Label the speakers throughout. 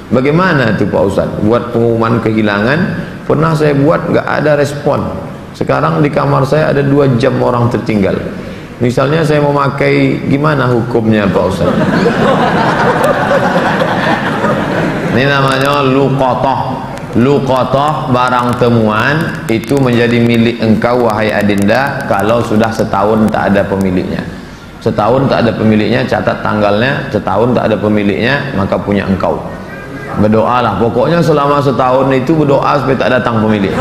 Speaker 1: Bagaimana itu Pak Ustaz? Buat pengumuman kehilangan, pernah saya buat nggak ada respon. Sekarang di kamar saya ada 2 jam orang tertinggal. Misalnya saya mau pakai, gimana hukumnya Pak Ustaz? Ini namanya luqatah. Luqatah, barang temuan itu menjadi milik engkau wahai adinda kalau sudah setahun tak ada pemiliknya. Setahun tak ada pemiliknya, catat tanggalnya. Setahun tak ada pemiliknya, maka punya engkau. Berdoalah, pokoknya selama setahun itu berdoa supaya tak datang pemilik.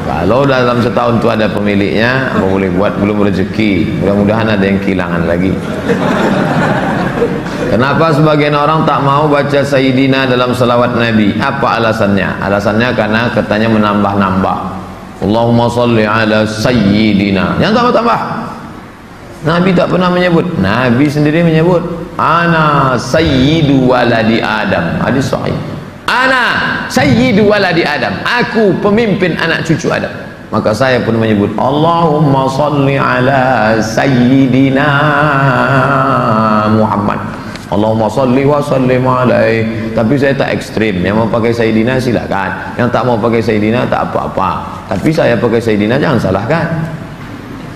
Speaker 1: Kalau dalam setahun itu ada pemiliknya, apa boleh buat, belum rezeki. Mudah-mudahan ada yang kehilangan lagi. Kenapa sebagian orang tak mau baca Sayyidina dalam salawat Nabi? Apa alasannya? Alasannya karena katanya menambah-nambah. Allahumma salli ala Sayyidina. Yang tambah-tambah. Nabi tak pernah menyebut. Nabi sendiri menyebut. Ana Sayyidu waladi Adam. Hadis sahih. Ana Sayyidu waladi Adam. Aku pemimpin anak cucu Adam. Maka saya pun menyebut Allahumma salli ala Sayyidina Muhammad. Allahumma salli wa sallim alaih. Tapi saya tak ekstrim. Yang mau pakai Sayyidina silakan. Yang tak mau pakai Sayyidina tak apa-apa. Tapi saya pakai Sayyidina jangan salahkan.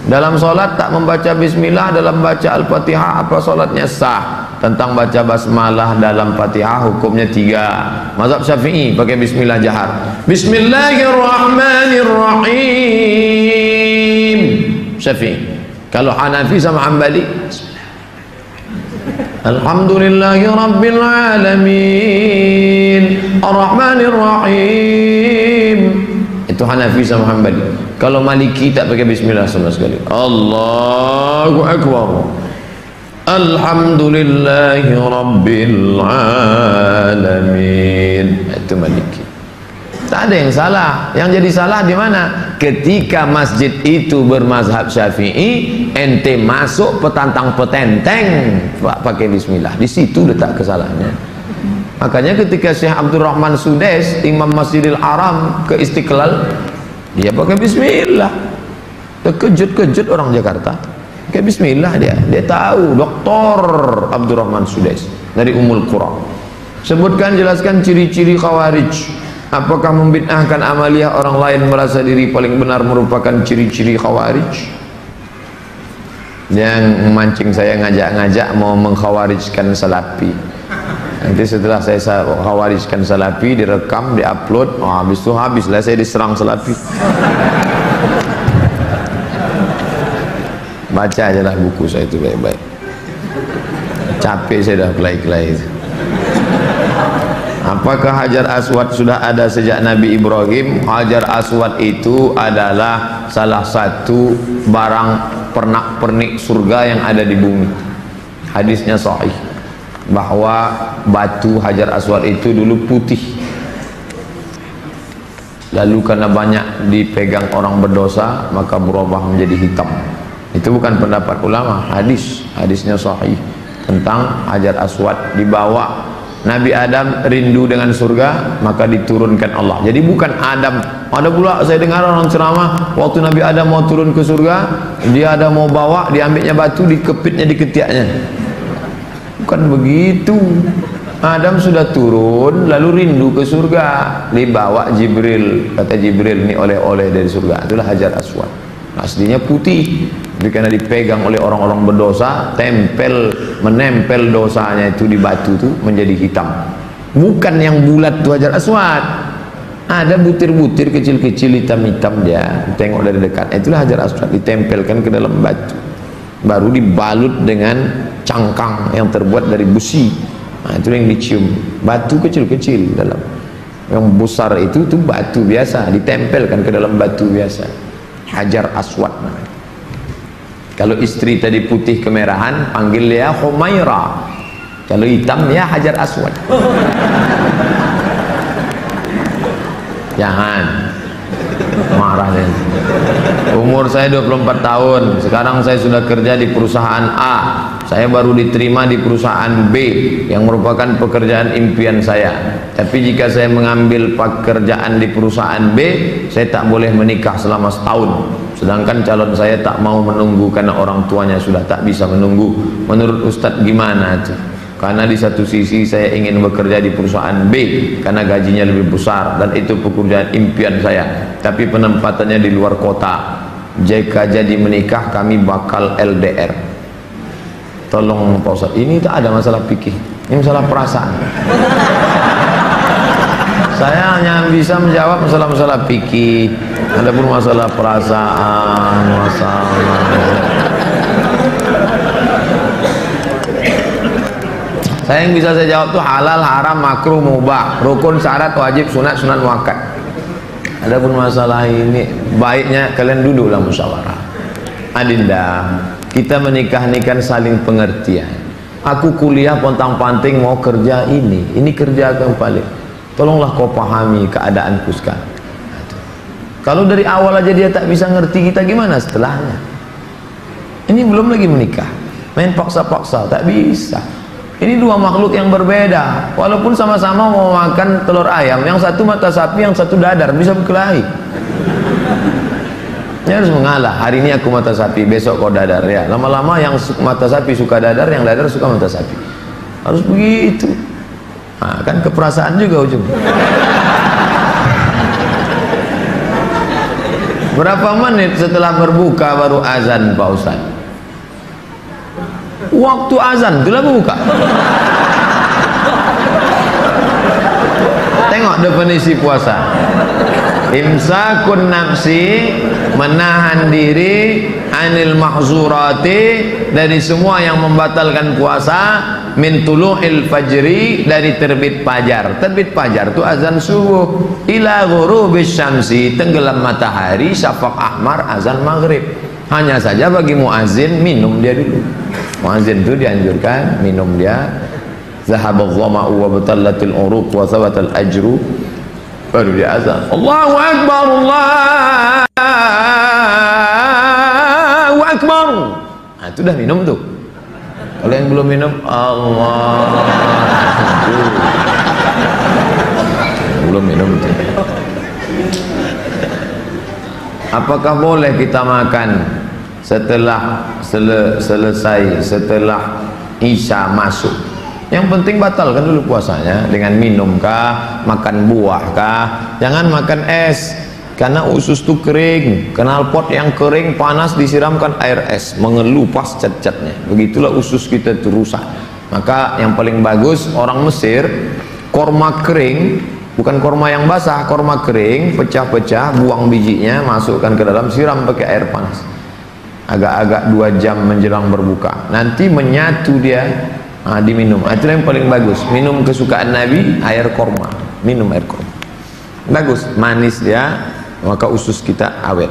Speaker 1: Dalam solat tak membaca bismillah dalam baca al-fatihah, apa solatnya sah? Tentang baca basmalah dalam fatihah hukumnya 3. Mazhab Syafi'i pakai bismillah jahar. Bismillahirrahmanirrahim. Syafi'i. Kalau Hanafi sama Hambali, alhamdulillahi rabbil alamin arrahmanirrahim. Itu Hanafi sama Hambali. Kalau Maliki tak pakai bismillah sama sekali. Allahu akbar. Alhamdulillahi rabbil alamin. Itu Maliki. Tak ada yang salah. Yang jadi salah di mana? Ketika masjid itu bermazhab Syafi'i, ente masuk petantang petenteng pakai bismillah. Di situ letak kesalahannya. Makanya ketika Syekh Abdul Rahman Sudes, Imam Masjidil Haram ke Istiqlal, dia pakai bismillah. Terkejut-kejut orang Jakarta. Pakai bismillah dia. Dia tahu, Dr. Abdul Rahman Sudes dari Ummul Qura. Sebutkan, jelaskan ciri-ciri Khawarij. Apakah membid'ahkan amaliyah orang lain merasa diri paling benar merupakan ciri-ciri Khawarij? Yang memancing saya ngajak-ngajak mau mengkhawarijkan Salafi. Nanti setelah saya khawarijkan Salafi, direkam, diupload, habis itu habislah saya diserang Salafi. Baca aja lah buku saya itu baik-baik. Capek saya dah kelai-kelai itu. Apakah Hajar Aswad sudah ada sejak Nabi Ibrahim? Hajar Aswad itu adalah salah satu barang pernak-pernik surga yang ada di bumi. Hadisnya sahih bahwa batu Hajar Aswad itu dulu putih, lalu karena banyak dipegang orang berdosa maka berubah menjadi hitam. Itu bukan pendapat ulama, hadisnya sahih tentang Hajar Aswad. Dibawa Nabi Adam rindu dengan surga, maka diturunkan Allah. Jadi bukan Adam. Ada pula saya dengar orang ceramah, waktu Nabi Adam mau turun ke surga, dia ada mau bawa, diambilnya batu, dikepitnya di ketiaknya. Bukan begitu. Adam sudah turun lalu rindu ke surga, dibawa Jibril. Kata Jibril, ini oleh-oleh dari surga. Itulah Hajar Aswad. Aslinya putih, tapi karena dipegang oleh orang-orang berdosa, menempel dosanya itu di batu itu menjadi hitam. Bukan yang bulat itu Hajar Aswad. Ada butir-butir kecil-kecil hitam-hitam dia. Tengok dari dekat. Itulah Hajar Aswad, ditempelkan ke dalam batu. Baru dibalut dengan cangkang yang terbuat dari besi. Nah, itu yang dicium. Batu kecil-kecil dalam. Yang besar itu batu biasa, ditempelkan ke dalam batu biasa. Hajar Aswad namanya. Kalau istri tadi putih kemerahan, panggil dia Humaira. Kalau hitam ya Hajar Aswad. Jangan marah deh. Umur saya 24 tahun. Sekarang saya sudah kerja di perusahaan A. Saya baru diterima di perusahaan B yang merupakan pekerjaan impian saya. Tapi jika saya mengambil pekerjaan di perusahaan B, saya tak boleh menikah selama setahun. Sedangkan calon saya tak mau menunggu karena orang tuanya sudah tak bisa menunggu. Menurut Ustadz gimana itu? karena di satu sisi saya ingin bekerja di perusahaan B karena gajinya lebih besar dan itu pekerjaan impian saya, tapi penempatannya di luar kota. Jika jadi menikah kami bakal LDR. Tolong Pak Ustaz, ini tak ada masalah fikih, ini masalah perasaan. Saya hanya bisa menjawab masalah-masalah fikih, adapun masalah perasaan, saya yang bisa saya jawab tuh halal, haram, makruh, mubah, rukun, syarat, wajib, sunat, sunat muakkad. Adapun masalah ini baiknya kalian duduklah musyawarah. Adinda, kita menikah ini kan saling pengertian. Aku kuliah pontang-panting mau kerja ini kerja yang paling. Tolonglah kau pahami keadaanku sekarang. Kalau dari awal aja dia tak bisa ngerti kita, gimana setelahnya? Ini belum lagi menikah, main paksa-paksa, tak bisa. Ini dua makhluk yang berbeda, walaupun sama-sama mau makan telur ayam, yang satu mata sapi, yang satu dadar, bisa berkelahi. Ini harus mengalah. Hari ini aku mata sapi, besok kau dadar, ya. Lama-lama yang mata sapi suka dadar, yang dadar suka mata sapi. Harus begitu. Nah, kan keperasaan juga ujung. Berapa menit setelah berbuka baru azan Pak Ustaz? Waktu azan itulah buka. Tengok definisi puasa. Imsakun nafsi, menahan diri, anil mahzurati, dari semua yang membatalkan puasa, min tulu'il fajri, dari terbit fajar. Terbit fajar itu azan subuh, ila ghurubis syamsi, tenggelam matahari, syafaq ahmar, azan maghrib. Hanya saja bagi muazin minum dia dulu. Muazin itu dianjurkan minum dia. Zahabadh dhama'u wa batallatil uruq wa thabatal ajru, baru dia azan. Allahu akbar, Allahu akbar. Nah, itu dah minum tuh. Kalau yang belum minum, Allah, belum minum tuh. Apakah boleh kita makan setelah selesai, setelah Isya masuk? Yang penting batalkan dulu puasanya dengan minum kah, makan buah kah. Jangan makan es, karena usus itu kering. Knalpot yang kering panas disiramkan air es, mengelupas cat-catnya. Begitulah usus kita itu rusak. Maka yang paling bagus orang Mesir, korma kering, bukan korma yang basah, korma kering, pecah-pecah, buang bijinya, masukkan ke dalam, siram pakai air panas. Agak-agak 2 jam menjelang berbuka. Nanti menyatu dia. Diminum. Itu yang paling bagus. Minum kesukaan Nabi, air korma. Minum air korma. Bagus, manis dia, maka usus kita awet.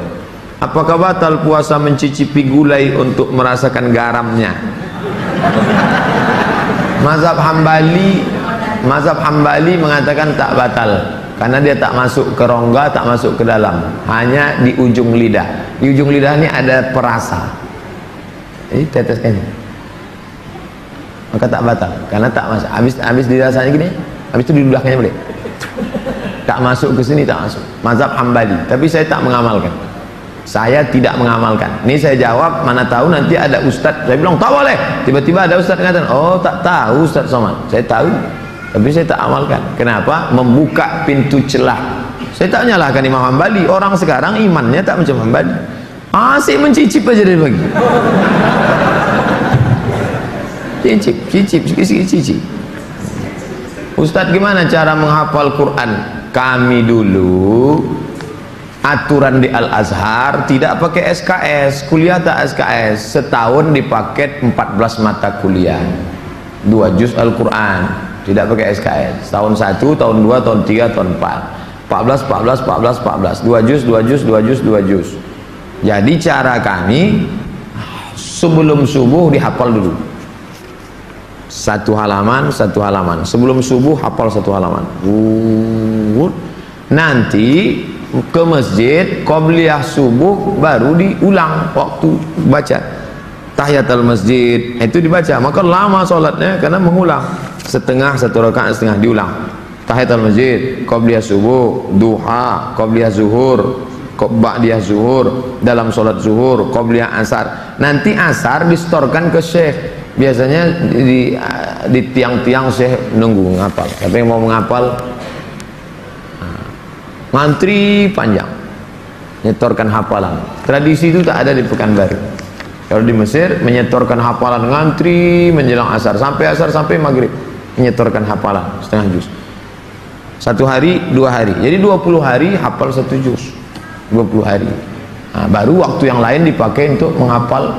Speaker 1: Apakah batal puasa mencicipi gulai untuk merasakan garamnya? Mazhab Hambali mengatakan tak batal, karena dia tak masuk ke rongga, tak masuk ke dalam, hanya di ujung lidah. Di ujung lidah ini ada perasa. Ini teteskan ini, maka tak batal, karena tak masuk. Habis dirasanya gini, habis itu didudahkannya boleh. Tak masuk ke sini, tak masuk. Mazhab Hambali. Tapi saya tak mengamalkan. Saya tidak mengamalkan. Ini saya jawab, mana tahu nanti ada ustadz. Saya bilang tak boleh. Tiba-tiba ada ustadz mengatakan, oh tak tahu Ustadz Somad. Saya tahu, tapi saya tak amalkan. Kenapa? Membuka pintu celah. Saya tak menyalahkan Imam Hambali. Orang sekarang imannya tak macam Hambali. Asik mencicip aja dari pagi. Cicip. Ustadz, gimana cara menghafal Quran? Kami dulu aturan di Al-Azhar tidak pakai SKS, kuliah tak SKS, setahun dipaket 14 mata kuliah, 2 juz Al-Quran, tidak pakai SKS, tahun 1, tahun 2, tahun 3, tahun 4, 14, 2 juz. Jadi cara kami sebelum subuh dihafal dulu, satu halaman, sebelum subuh hafal 1 halaman. Nanti ke masjid qobliyah subuh baru diulang waktu baca tahiyatul masjid, itu dibaca. Maka lama sholatnya karena mengulang, setengah, 1 rakaat setengah diulang. Tahiyatul masjid, qobliyah subuh, duha, qobliyah zuhur, ba'diyah zuhur, dalam sholat zuhur, qobliyah asar. Nanti asar distorkan ke syekh. Biasanya di tiang-tiang saya nunggu ngapal. Tapi yang mau menghafal ngantri panjang, nyetorkan hafalan. Tradisi itu tak ada di Pekanbaru. Kalau di Mesir menyetorkan hafalan ngantri menjelang asar sampai maghrib, menyetorkan hafalan setengah juz. 1 hari 2 hari, jadi 20 hari hafal 1 juz, 20 hari. Nah, baru waktu yang lain dipakai untuk menghafal.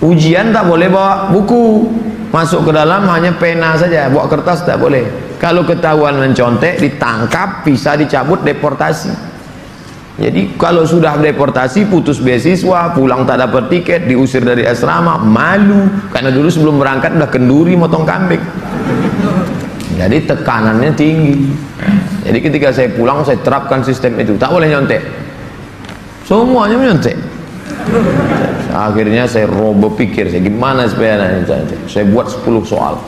Speaker 1: Ujian tak boleh bawa buku, masuk ke dalam hanya pena saja, bawa kertas tak boleh. Kalau ketahuan mencontek, ditangkap, bisa dicabut, deportasi. Jadi kalau sudah deportasi, putus beasiswa, pulang tak dapat tiket, diusir dari asrama, malu. Karena dulu sebelum berangkat udah kenduri motong kambing. Jadi tekanannya tinggi. Jadi ketika saya pulang, saya terapkan sistem itu, tak boleh nyontek. Semuanya menyontek. Akhirnya saya berpikir, saya gimana supaya saya buat 10 soal.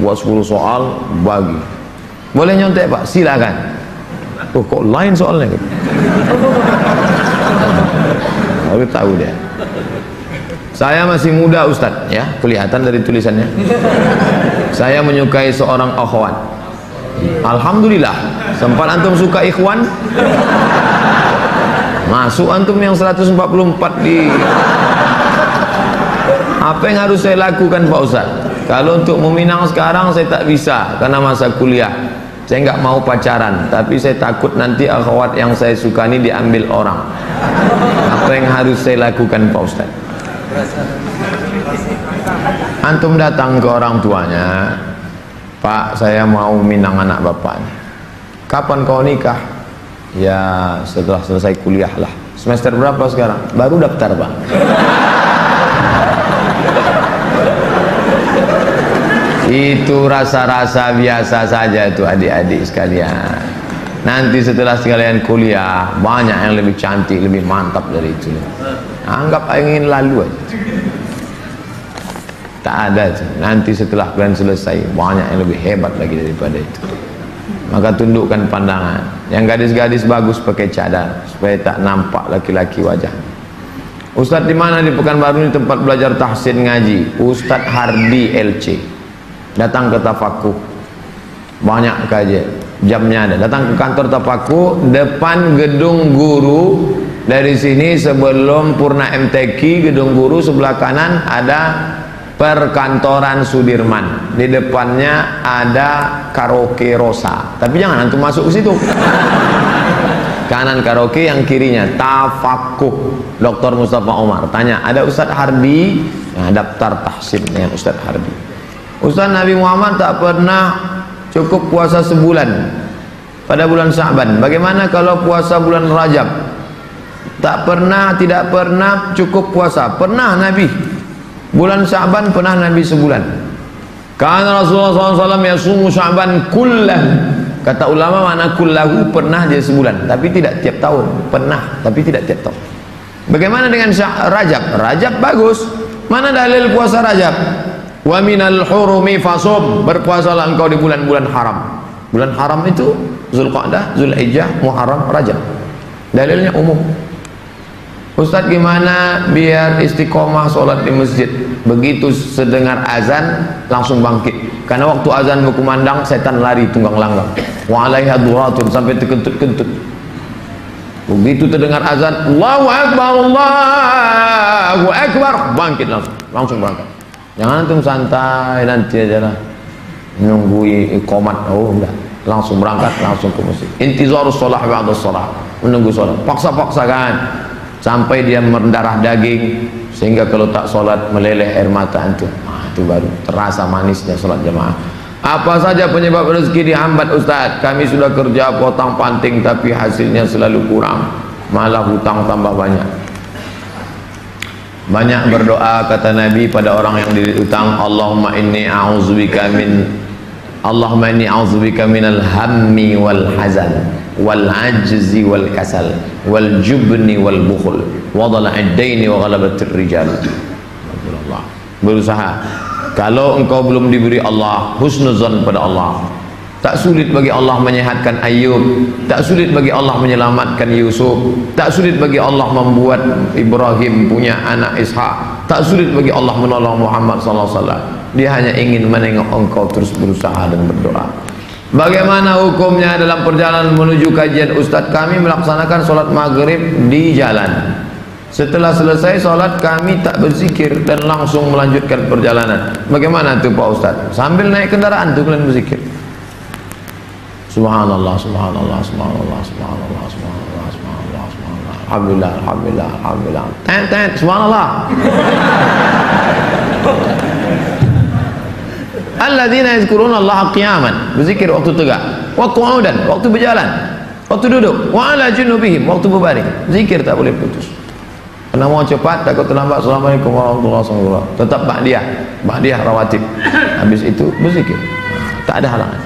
Speaker 1: Buat 10 soal, bagi. Boleh nyontek Pak? Silakan. Oh, kok lain soalnya? Aku tahu dia. Saya masih muda Ustadz, ya, kelihatan dari tulisannya. Saya menyukai seorang akhwat. Alhamdulillah. Sempat antum suka ikhwan? Masuk antum yang 144 di. Apa yang harus saya lakukan Pak Ustadz? Kalau untuk meminang sekarang saya tak bisa karena masa kuliah. Saya nggak mau pacaran, tapi saya takut nanti akhwat yang saya suka ini diambil orang. Apa yang harus saya lakukan Pak Ustadz? Antum datang ke orang tuanya, Pak, saya mau minang anak bapaknya. Kapan kau nikah? Ya setelah selesai kuliah lah. Semester berapa sekarang? Baru daftar Pak. Itu rasa-rasa biasa saja itu adik-adik sekalian. Nanti setelah sekalian kuliah, banyak yang lebih cantik, lebih mantap dari itu. Anggap ingin lalu aja. Tak ada. Nanti setelah kalian selesai, banyak yang lebih hebat lagi daripada itu. Maka tundukkan pandangan. Yang gadis-gadis bagus pakai cadar supaya tak nampak laki-laki wajah. Ustadz di mana di Pekanbaru ini tempat belajar tahsin ngaji? Ustadz Hardi LC. Datang ke Tafakuh. Banyak kajian. Jamnya ada. Datang ke kantor Tafakuh depan gedung guru. Dari sini sebelum Purna MTQ, gedung guru sebelah kanan ada perkantoran Sudirman. Di depannya ada karaoke Rosa. Tapi jangan antum masuk ke situ. Kanan karaoke, yang kirinya Tafakuh Dr. Mustafa Omar. Tanya, ada Ustadz Hardi? Nah, daftar tahsin dengan Ustadz Hardi. Ustadz, Nabi Muhammad tak pernah cukup puasa sebulan pada bulan Sya'ban. Bagaimana kalau puasa bulan Rajab? Tak pernah, tidak pernah cukup puasa. Pernah Nabi. Bulan Sya'ban pernah Nabi sebulan. Karena Rasulullah SAW yasumu Sya'ban kullah. Kata ulama makna kullahu, pernah dia sebulan, tapi tidak tiap tahun. Pernah, tapi tidak tiap tahun. Bagaimana dengan Rajab? Rajab bagus. Mana dalil puasa Rajab? Wa minal hurumi fasum, berpuasalah engkau di bulan-bulan haram. Bulan haram itu Zulqa'dah, Zulhijjah, Muharram, Rajab. Dalilnya umum. Ustadz, gimana biar istiqomah sholat di masjid? Begitu sedengar azan langsung bangkit. Karena waktu azan berkumandang setan lari tunggang langgang. Wa alaiha duratun, sampai terkentut-kentut. Begitu terdengar azan, Allahu Akbar, Allahu Akbar, bangkit langsung berangkat. Jangan antum santai nanti aja lah menunggu iqamat. Oh enggak, langsung berangkat, langsung ke masjid. Intizarus shalah ba'da shalah, menunggu sholat. Paksa-paksakan sampai dia mendarah daging, sehingga kalau tak sholat meleleh air mata antum. Itu baru terasa manisnya sholat jamaah. Apa saja penyebab rezeki dihambat Ustadz? Kami sudah kerja potong panting tapi hasilnya selalu kurang, malah hutang tambah banyak. Banyak berdoa kata Nabi pada orang yang dililit utang, Allahumma inni a'udzubika minal hammi wal hazan wal ajzi wal kasal wal jubni wal bukhul wa dhala'id daini wa ghalabatir rijal. Berusaha. Kalau engkau belum diberi Allah husnuzan pada Allah, tak sulit bagi Allah menyehatkan Ayub, tak sulit bagi Allah menyelamatkan Yusuf, tak sulit bagi Allah membuat Ibrahim punya anak Ishak, Tak sulit bagi Allah menolong Muhammad sallallahu alaihi wasallam. Dia hanya ingin menengok engkau terus berusaha dan berdoa. Bagaimana hukumnya dalam perjalanan menuju kajian Ustadz? Kami melaksanakan sholat maghrib di jalan. Setelah selesai sholat kami tak berzikir dan langsung melanjutkan perjalanan. Bagaimana itu Pak Ustadz? Sambil naik kendaraan tuh kalian berzikir. Subhanallah, subhanallah, subhanallah, subhanallah, subhanallah, subhanallah, subhanallah. Alhamdulillah, alhamdulillah, alhamdulillah. Tet, subhanallah. Alladzina yazkuruna Allah qiyaman, berzikir waktu tegak, wa qu'udan, waktu berjalan, waktu duduk, wa ala junubihim, waktu berbaring. Zikir tak boleh putus. Karena mau cepat takut terlambat. Assalamualaikum warahmatullahi wabarakatuh. Tetap ba'diyah rawatib. Habis itu berzikir. Tak ada halangan.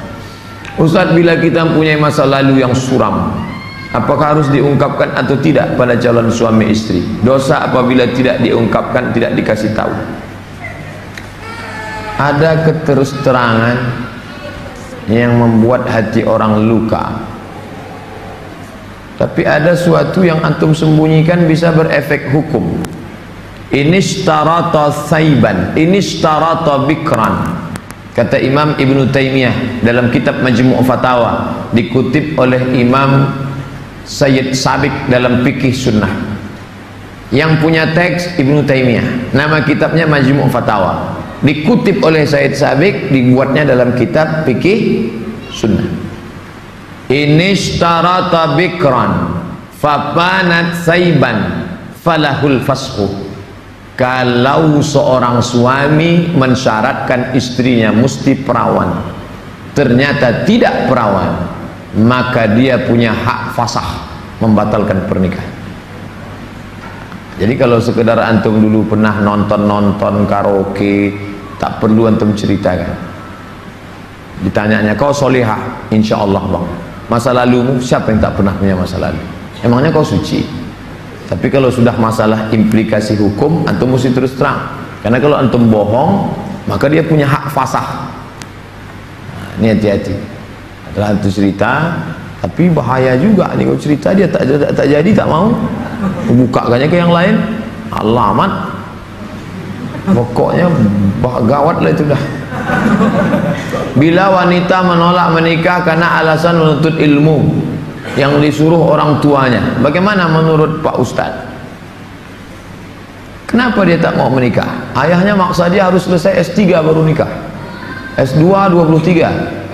Speaker 1: Ustaz, bila kita mempunyai masa lalu yang suram, apakah harus diungkapkan atau tidak pada calon suami istri? Dosa apabila tidak diungkapkan, tidak dikasih tahu. Ada keterus-terangan yang membuat hati orang luka, tapi ada suatu yang antum sembunyikan bisa berefek hukum. Inishtarata thaiban, inishtarata bikran, kata Imam Ibn Taymiyah dalam kitab Majmu' Fatawa, dikutip oleh Imam Sayyid Sabiq dalam Fikih Sunnah. Yang punya teks Ibn Taymiyah, nama kitabnya Majmu' Fatawa, dikutip oleh Sayyid Sabiq, dibuatnya dalam kitab Fikih Sunnah. Inishtarata bikran fapanat saiban falahul fasqu. Kalau seorang suami mensyaratkan istrinya mesti perawan, ternyata tidak perawan, maka dia punya hak fasakh, membatalkan pernikahan. Jadi kalau sekedar antum dulu pernah nonton karaoke, tak perlu antum ceritakan. Ditanyanya, kau solihah? Insya Allah bang. Masa lalumu, siapa yang tak pernah punya masa lalu? Emangnya kau suci? Tapi kalau sudah masalah implikasi hukum, antum mesti terus terang. Karena kalau antum bohong, maka dia punya hak fasakh. Nah, ini hati-hati. Setelah itu cerita, tapi bahaya juga nih kalau cerita dia tak jadi, tak mau. Bukakannya ke yang lain, alamat. Pokoknya gawat lah itu dah. Bila wanita menolak menikah karena alasan menuntut ilmu yang disuruh orang tuanya, bagaimana menurut Pak Ustadz? Kenapa dia tak mau menikah? Ayahnya maksa dia harus selesai S3 baru nikah, S2 23,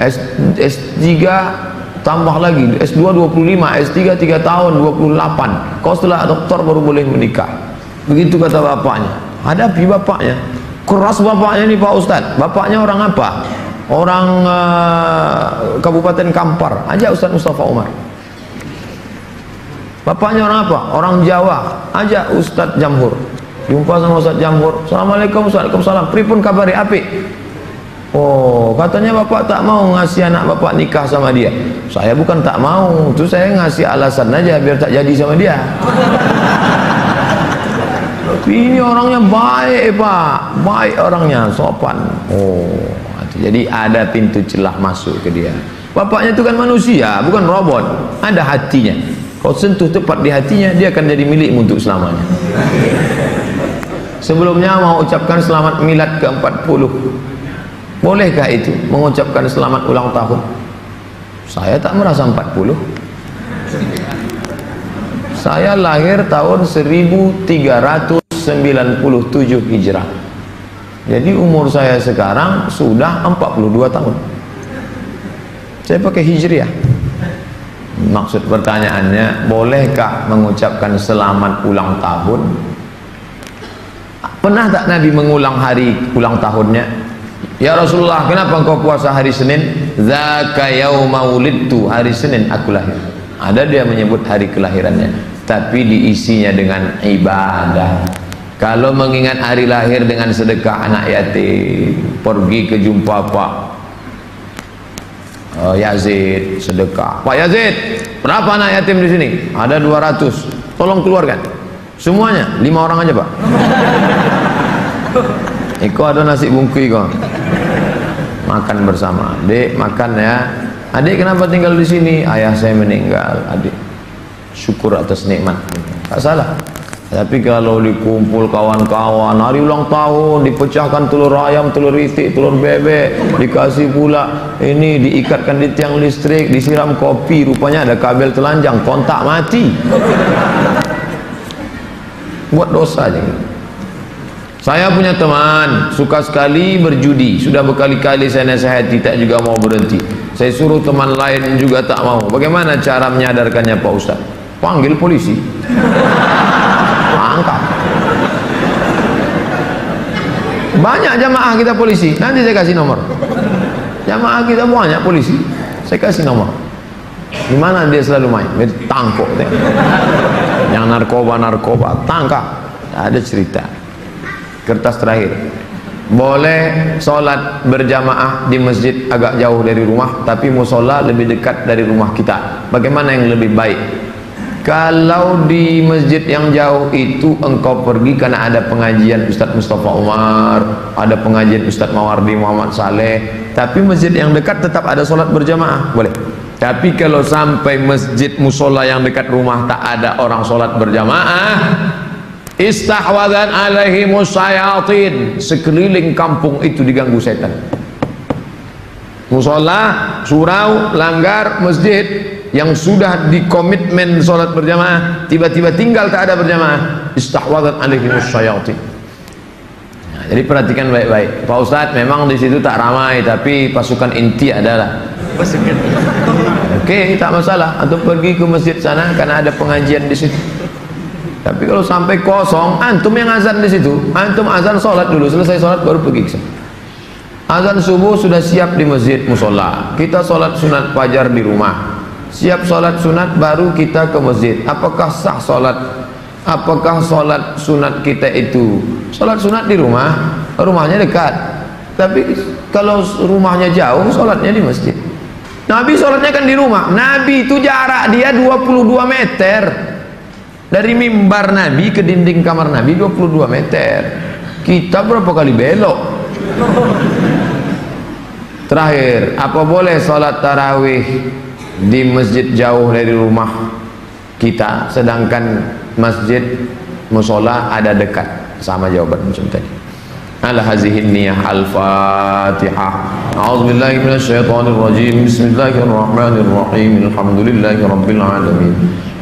Speaker 1: S3 tambah lagi, S2 25, S3 3 tahun 28. Kau setelah doktor baru boleh menikah. Begitu kata bapaknya. Hadapi bapaknya. Keras bapaknya nih Pak Ustadz. Bapaknya orang apa? Orang Kabupaten Kampar. Ajak Ustadz Mustafa Umar. Bapaknya orang apa? Orang Jawa. Ajak Ustadz Jamhur. Jumpa sama Ustadz Jamhur. Assalamualaikum, Waalaikumsalam. Pripun kabari apik? Oh, katanya bapak tak mau ngasih anak bapak nikah sama dia. Saya bukan tak mau, itu saya ngasih alasan aja biar tak jadi sama dia. Tapi ini orangnya baik Pak, baik orangnya, sopan. Oh, jadi ada pintu celah masuk ke dia. Bapaknya itu kan manusia, bukan robot. Ada hatinya. Kau sentuh tepat di hatinya, dia akan jadi milikmu untuk selamanya. Sebelumnya mau ucapkan selamat milad ke-40. Bolehkah itu mengucapkan selamat ulang tahun? Saya tak merasa 40. Saya lahir tahun 1397 Hijrah. Jadi umur saya sekarang sudah 42 tahun. Saya pakai Hijriah. Maksud pertanyaannya, bolehkah mengucapkan selamat ulang tahun? Pernah tak Nabi mengulang hari ulang tahunnya? Ya Rasulullah, kenapa engkau puasa hari Senin? Zaka yauma wulidtu, hari Senin aku lahir. Ada dia menyebut hari kelahirannya, tapi diisinya dengan ibadah. Kalau mengingat hari lahir dengan sedekah anak yatim, pergi ke jumpa Pak Yazid, sedekah. Pak Yazid, berapa anak yatim di sini? Ada 200. Tolong keluarkan. Semuanya, 5 orang aja Pak. Iko ada nasi bungkui kok. Makan bersama. Dek, makan ya. Adik kenapa tinggal di sini? Ayah saya meninggal. Adik syukur atas nikmat. Tak salah. Tapi kalau dikumpul kawan-kawan, hari ulang tahun, dipecahkan telur ayam, telur itik, telur bebek, dikasih pula ini, diikatkan di tiang listrik, disiram kopi, rupanya ada kabel telanjang, kontak mati. Buat dosa aja. Saya punya teman suka sekali berjudi, sudah berkali-kali saya nasihati, tak juga mau berhenti. Saya suruh teman lain juga tak mau. Bagaimana cara menyadarkannya Pak Ustaz? Panggil polisi, angkat. Banyak jamaah kita polisi, nanti saya kasih nomor. Jamaah kita banyak polisi, saya kasih nomor. Di mana dia selalu main? Dia tangkap. Yang narkoba tangkap. Ada cerita. Kertas terakhir. Boleh sholat berjamaah di masjid agak jauh dari rumah, tapi musola lebih dekat dari rumah kita. Bagaimana yang lebih baik? Kalau di masjid yang jauh itu engkau pergi karena ada pengajian Ustadz Mustafa Umar, ada pengajian Ustadz Mawardi Muhammad Saleh, tapi masjid yang dekat tetap ada sholat berjamaah, boleh. Tapi kalau sampai masjid musola yang dekat rumah tak ada orang sholat berjamaah, istahwadhan alaihimus syayatin, sekeliling kampung itu diganggu setan. Musola, surau, langgar, masjid yang sudah dikomitmen sholat berjamaah, tiba-tiba tinggal tak ada berjamaah, istahwadhan alaihimus syayatin. Nah, jadi perhatikan baik-baik. Pak Ustadz, memang di situ tak ramai, tapi pasukan inti adalah pasukan. Oke, tak masalah. Atau pergi ke masjid sana karena ada pengajian di situ. Tapi kalau sampai kosong, antum yang azan di situ, antum azan sholat dulu, selesai sholat baru pergi ke sana. Azan subuh sudah siap di masjid musola, kita sholat sunat fajar di rumah, siap sholat sunat baru kita ke masjid. Apakah sah sholat? Apakah sholat sunat kita itu sholat sunat di rumah? Rumahnya dekat, tapi kalau rumahnya jauh, sholatnya di masjid. Nabi sholatnya kan di rumah. Nabi itu jarak dia 22 meter dari mimbar Nabi ke dinding kamar Nabi, 22 meter. Kita berapa kali belok? Terakhir, apa boleh sholat tarawih di masjid jauh dari rumah kita, sedangkan masjid musola ada dekat? Sama jawaban macam tadi. Ala hazihin niyah. Al-Fatihah. A'udzubillahi minasyaitonirrajim. Bismillahirrahmanirrahim. Alhamdulillahi rabbil alamin.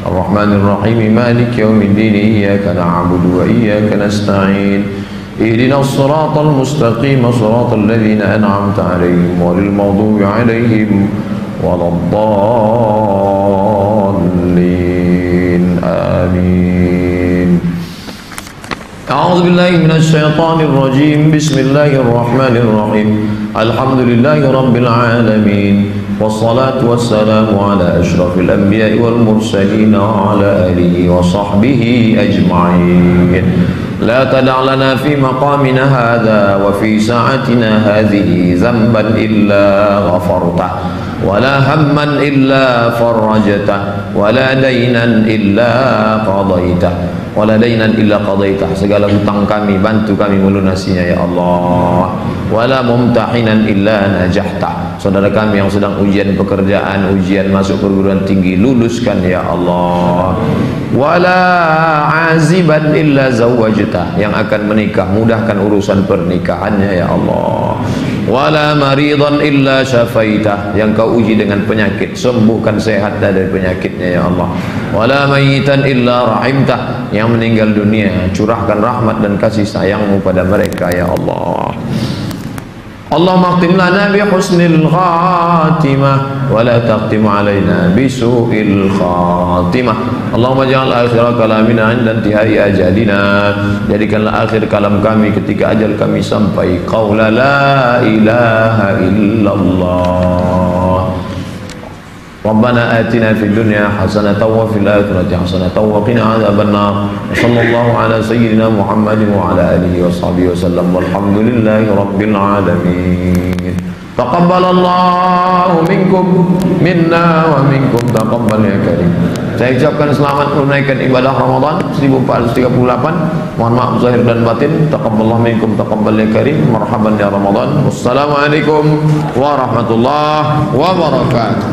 Speaker 1: Ar-Rahmanirrahim. Maliki yaumiddin. Iyyaka na'budu wa iyyaka nasta'in. Ihdinas siratal mustaqim. Siratal ladzina an'amta 'alaihim ghairil maghdubi 'alaihim waladdallin. Amin. A'udzu billahi minasyaitonir rajim. Bismillahirrahmanirrahim. Alhamdulillahi rabbil alamin. Wassalatu wassalamu ala asyrafil anbiya'i wal mursalin wa ala alihi wa sahbihi ajma'in. La tada' lana fi maqamina hadha wa fi sa'atina hadhihi dhanban illa ghafartah, wa la hamman illa farajtah, wa la daynan illa qadaitah, wa la daynan illa qadaitah. Segala hutang kami bantu kami melunasinya ya Allah. Wa la mumtahinan illa najahta. Saudara kami yang sedang ujian pekerjaan, ujian masuk perguruan tinggi, luluskan ya Allah. Wa la aziban illa zawwajta, yang akan menikah mudahkan urusan pernikahannya ya Allah. Wala maridan illa syafaitah, yang kau uji dengan penyakit sembuhkan, sehat dari penyakitnya ya Allah. Wala mayitan illa rahimtah, yang meninggal dunia curahkan rahmat dan kasih sayangmu pada mereka ya Allah. Allahumma khtim lana bi husnil khatimah wa la taqtim alaina bi su'il khatimah. Allahumma ja'al akhir kalamina 'inda intihai ajalina, jadikanlah akhir kalam kami ketika ajal kami sampai, qaula la ilaha illallah. Rabbana atina fid dunya hasanatan wa fil akhirati hasanatan wa qina adzabannar. Sallallahu ala sayyidina Muhammadin wa ala alihi wa sahbihi wasallam. Walhamdulillahi rabbil alamin. Taqabbalallahu minkum minna wa minkum taqabbal ya karim. Saya ucapkan selamat menunaikan ibadah Ramadan 1438. Mohon maaf zahir dan batin. Taqabbalallahu minkum taqabbal ya karim. Marhaban ya Ramadan. Wassalamualaikum warahmatullahi wabarakatuh.